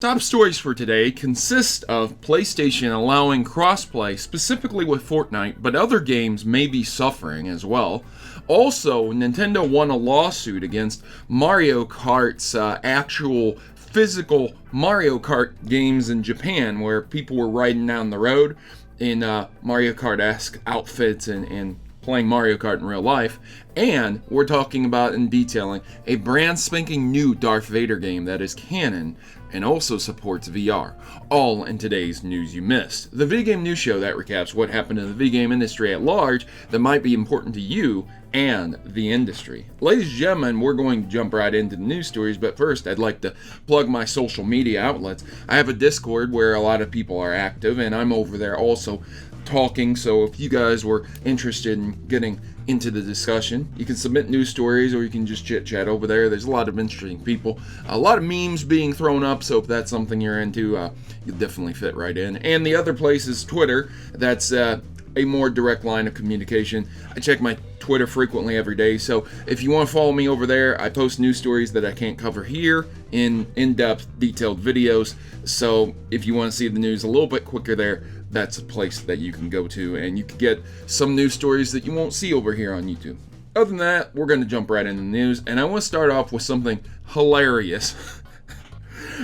Top stories for today consist of PlayStation allowing crossplay, specifically with Fortnite, but other games may be suffering as well. Also, Nintendo won a lawsuit against Mario Kart's actual physical Mario Kart games in Japan, where people were riding down the road in Mario Kart-esque outfits and playing Mario Kart in real life. And we're talking about and detailing a brand spanking new Darth Vader game that is canon and also supports VR, all in today's News You Missed, the video game news show that recaps what happened in the video game industry at large that might be important to you and the industry. Ladies and gentlemen, we're going to jump right into the news stories, but first I'd like to plug my social media outlets. I have a Discord where a lot of people are active, and I'm over there also talking, so if you guys were interested in getting into the discussion, you can submit news stories or you can just chit chat over there. There's a lot of interesting people, a lot of memes being thrown up, so if that's something you're into, you'll definitely fit right in. And the other place is Twitter. That's a more direct line of communication. I check my Twitter frequently every day, so if you want to follow me over there, I post news stories that I can't cover here in in-depth detailed videos. So if you want to see the news a little bit quicker there, that's a place that you can go to, and you can get some news stories that you won't see over here on YouTube. Other than that, we're going to jump right into the news, and I want to start off with something hilarious.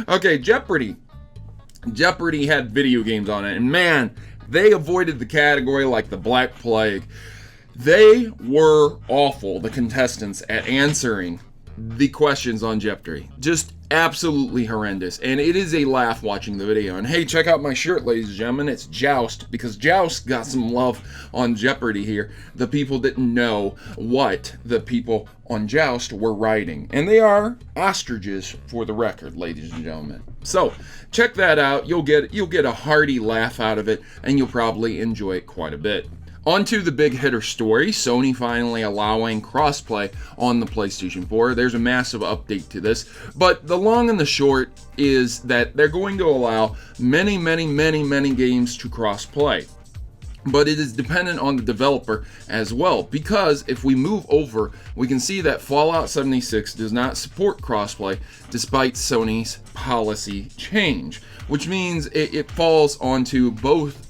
Okay, Jeopardy. Jeopardy had video games on it, and man, they avoided the category like the Black Plague. They were awful, the contestants, at answering the questions on Jeopardy. Just absolutely horrendous, and it is a laugh watching the video. And hey, check out my shirt, ladies and gentlemen. It's Joust, because Joust got some love on Jeopardy here. The people didn't know what the people on Joust were writing, and they are ostriches, for the record, ladies and gentlemen. So check that out. You'll get a hearty laugh out of it, and you'll probably enjoy it quite a bit. On to the big hitter story, Sony finally allowing crossplay on the PlayStation 4. There's a massive update to this, but the long and the short is that they're going to allow many games to crossplay. But it is dependent on the developer as well, because if we move over, we can see that Fallout 76 does not support crossplay despite Sony's policy change, which means it falls onto both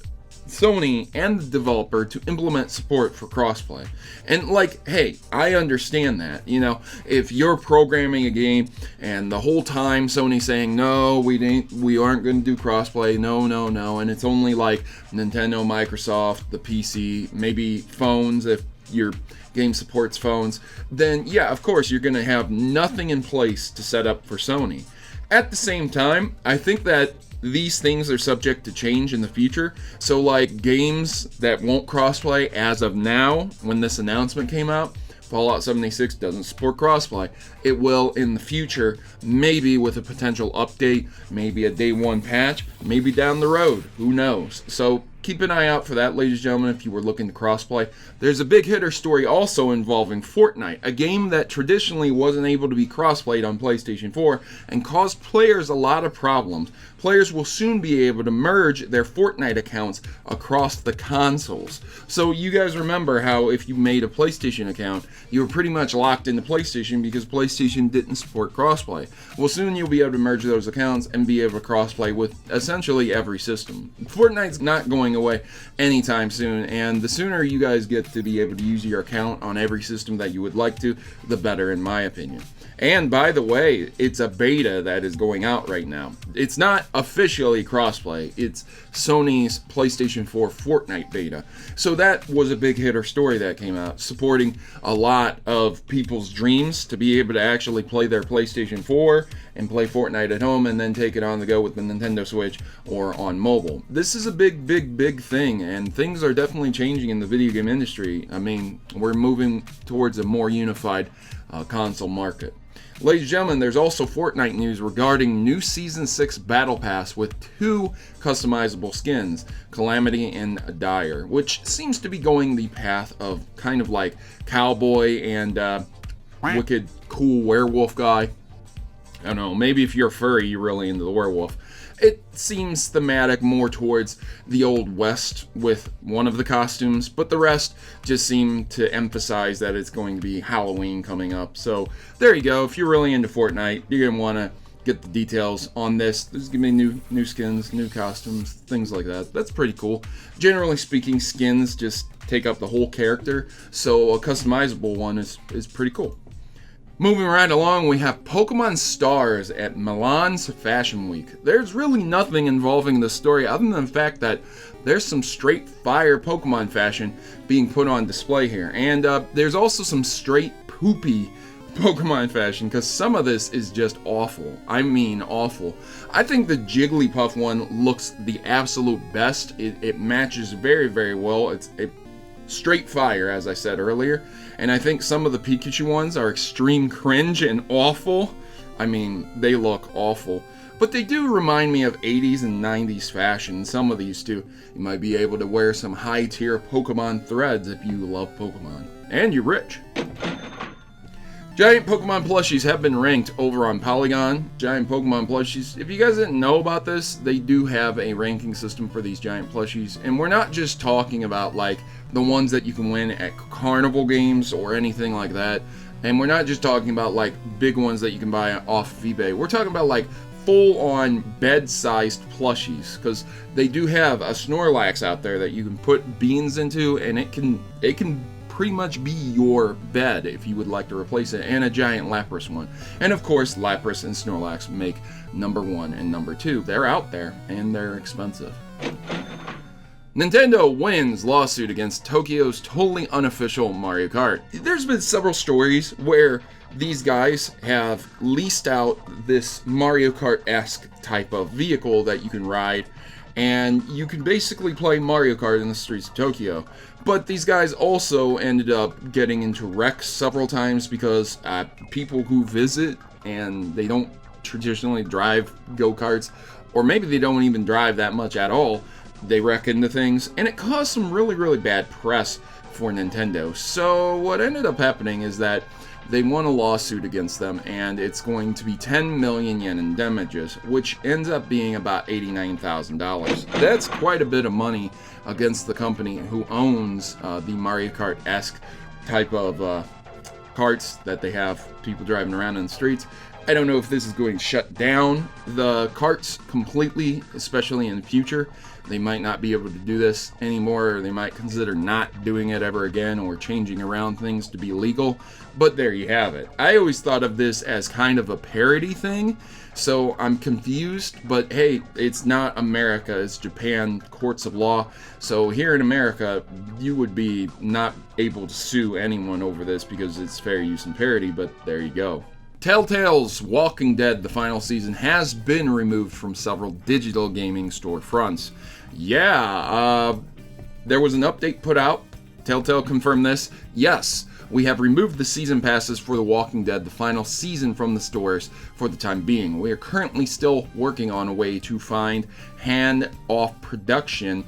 Sony and the developer to implement support for crossplay. And hey, I understand that. You know, if you're programming a game and the whole time Sony's saying, no, we aren't going to do crossplay, no, and it's only like Nintendo, Microsoft, the PC, maybe phones if your game supports phones, then yeah, of course you're going to have nothing in place to set up for Sony. At the same time, I think that these things are subject to change in the future. So like games that won't crossplay as of now, when this announcement came out, Fallout 76 doesn't support crossplay. It will in the future, maybe with a potential update, maybe a day one patch, maybe down the road, who knows. So keep an eye out for that, ladies and gentlemen, if you were looking to crossplay. There's a big hitter story also involving Fortnite, a game that traditionally wasn't able to be crossplayed on PlayStation 4 and caused players a lot of problems. Players will soon be able to merge their Fortnite accounts across the consoles. So you guys remember how if you made a PlayStation account, you were pretty much locked into PlayStation because PlayStation didn't support crossplay. Well, soon you'll be able to merge those accounts and be able to crossplay with essentially every system. Fortnite's not going away anytime soon, and the sooner you guys get to be able to use your account on every system that you would like to, the better, in my opinion. And by the way, it's a beta that is going out right now. It's not officially crossplay, it's Sony's PlayStation 4 Fortnite beta. So that was a big hitter story that came out, supporting a lot of people's dreams to be able to actually play their PlayStation 4 and play Fortnite at home and then take it on the go with the Nintendo Switch or on mobile. This is a big thing, and things are definitely changing in the video game industry. I mean, we're moving towards a more unified console market. Ladies and gentlemen, there's also Fortnite news regarding new Season 6 Battle Pass with 2 customizable skins, Calamity and Dire, which seems to be going the path of kind of like Cowboy and Wicked Cool Werewolf guy. I don't know, maybe if you're furry, you're really into the werewolf. It seems thematic more towards the Old West with one of the costumes, but the rest just seem to emphasize that it's going to be Halloween coming up. So there you go. If you're really into Fortnite, you're going to want to get the details on this. Just give me new skins, new costumes, things like that. That's pretty cool. Generally speaking, skins just take up the whole character, so a customizable one is pretty cool. Moving right along, we have Pokemon Stars at Milan's Fashion Week. There's really nothing involving the story other than the fact that there's some straight fire Pokemon fashion being put on display here. And there's also some straight poopy Pokemon fashion, because some of this is just awful. I mean awful. I think the Jigglypuff one looks the absolute best. It matches very, very well. It's straight fire, as I said earlier. And I think some of the Pikachu ones are extreme cringe and awful. I mean, they look awful. But they do remind me of 80s and 90s fashion. Some of these too. You might be able to wear some high-tier Pokemon threads if you love Pokemon. And you're rich. Giant Pokemon plushies have been ranked over on Polygon. Giant Pokemon plushies, if you guys didn't know about this, they do have a ranking system for these giant plushies. And we're not just talking about like the ones that you can win at carnival games or anything like that. And we're not just talking about like big ones that you can buy off of eBay. We're talking about like full-on bed-sized plushies, because they do have a Snorlax out there that you can put beans into, and it can pretty much be your bed if you would like to replace it, and a giant Lapras one. And of course, Lapras and Snorlax make number 1 and number 2. They're out there, and they're expensive. Nintendo wins lawsuit against Tokyo's totally unofficial Mario Kart. There's been several stories where these guys have leased out this Mario Kart-esque type of vehicle that you can ride, and you can basically play Mario Kart in the streets of Tokyo. But these guys also ended up getting into wrecks several times because people who visit and they don't traditionally drive go-karts, or maybe they don't even drive that much at all, they wreck into things, and it caused some really, really bad press for Nintendo. So what ended up happening is that they won a lawsuit against them, and it's going to be 10 million yen in damages, which ends up being about $89,000. That's quite a bit of money against the company who owns the Mario Kart-esque type of carts that they have people driving around in the streets. I don't know if this is going to shut down the carts completely, especially in the future. They might not be able to do this anymore, or they might consider not doing it ever again, or changing around things to be legal. But there you have it. I always thought of this as kind of a parody thing, so I'm confused. But hey, it's not America, it's Japan, courts of law. So here in America, you would be not able to sue anyone over this because it's fair use and parody, but there you go. Telltale's Walking Dead, the final season, has been removed from several digital gaming storefronts. Yeah, there was an update put out. Telltale confirmed this. Yes, we have removed the season passes for The Walking Dead, the final season, from the stores for the time being. We are currently still working on a way to find hand-off production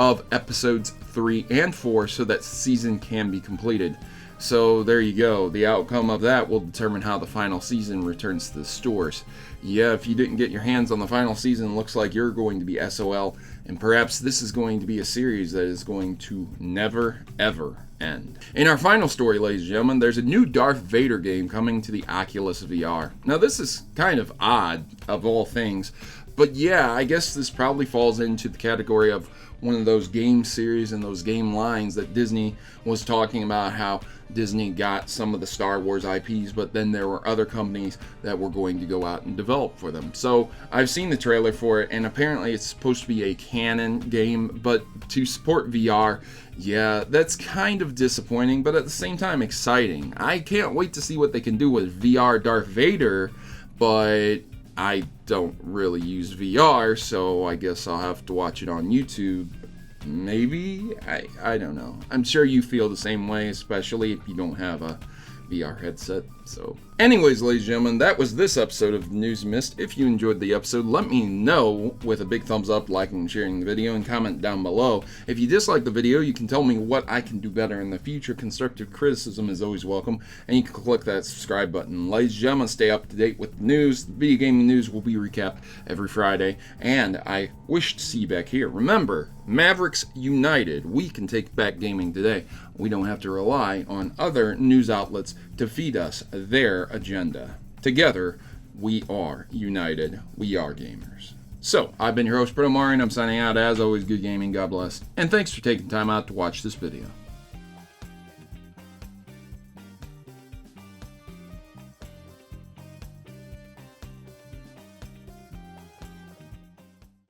of episodes 3 and 4 so that season can be completed. So there you go. The outcome of that will determine how the final season returns to the stores. Yeah, if you didn't get your hands on the final season, looks like you're going to be SOL, and perhaps this is going to be a series that is going to never, ever end. In our final story, ladies and gentlemen, there's a new Darth Vader game coming to the Oculus VR. Now, this is kind of odd, of all things, but yeah, I guess this probably falls into the category of one of those game series and those game lines that Disney was talking about, how Disney got some of the Star Wars IPs, but then there were other companies that were going to go out and develop for them. So I've seen the trailer for it, and apparently it's supposed to be a canon game, but to support VR, yeah, that's kind of disappointing, but at the same time exciting. I can't wait to see what they can do with VR Darth Vader, but I don't really use VR, so I guess I'll have to watch it on YouTube. Maybe? I don't know. I'm sure you feel the same way, especially if you don't have a VR headset. So, anyways, ladies and gentlemen, that was this episode of News Mist. If you enjoyed the episode, let me know with a big thumbs up, liking and sharing the video, and comment down below. If you dislike the video, you can tell me what I can do better in the future. Constructive criticism is always welcome, and you can click that subscribe button. Ladies and gentlemen, stay up to date with the news. The video gaming news will be recapped every Friday, and I wish to see you back here. Remember, Mavericks United. We can take back gaming today. We don't have to rely on other news outlets to feed us their agenda. Together, we are united. We are gamers. So, I've been your host, Protomario, and I'm signing out. As always, good gaming, God bless, and thanks for taking time out to watch this video.